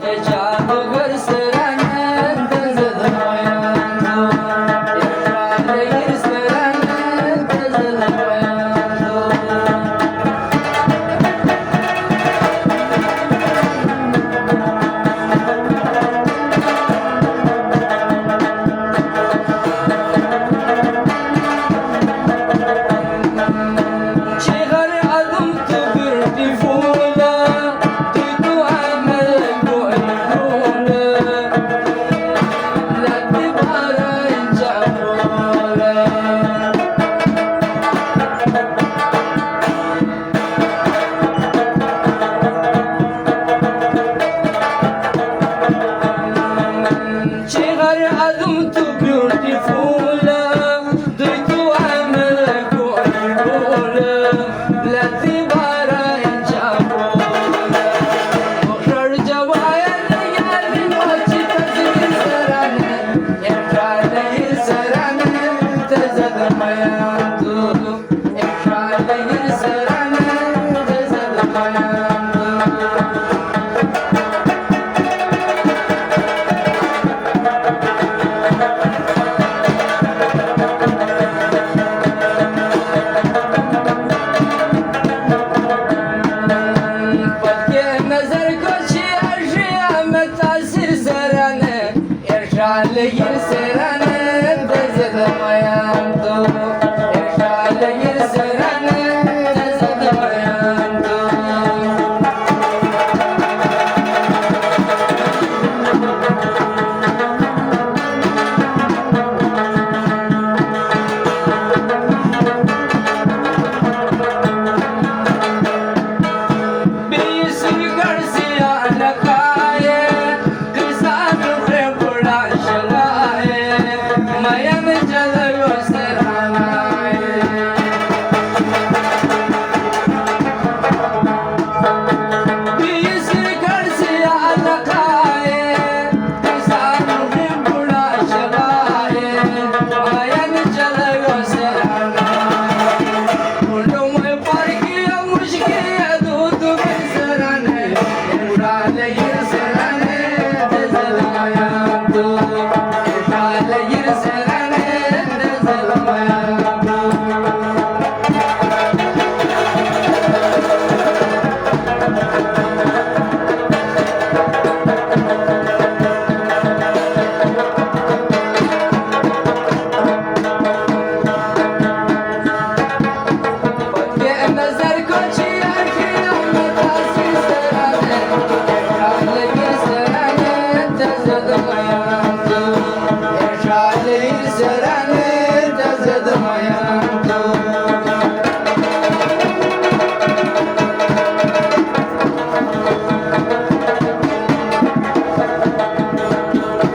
Jadugar serangan tezelamayando, Yaşarlayır serangan tezelamayando. Çıkar adım tübür difula, Duydu amel koyduğunu, Laddi barınca bola. Çıkar adım tübür difula, Duydu amel koyduğunu, Laddi barınca bola. Okrar cevayeli gelin açı tezgin serane, Yaşarlayır serane tezelamayando, Yaşarlayır serane tezelamayando. Patke nazar koçi arşiya metasir serane, Yaşarlayır serane tezelamayando, Yaşarlayır serane tezelamayando. Bizi Garcia la calle, Crisano Rebora Shalaye, Miami Jalayo Seranaye. Bizi Garcia la calle, Crisano Rebora Shalaye, Miami Jalayo Seranaye. Uno me parquea mushkiya dudu serane, Yaşarlayır serane tezelamayando, Yaşarlayır serane tezelamayando. Patke nazar koçi arşiya metasir serane, Yaşarlayır serane tezelamayando, Yaşarlayır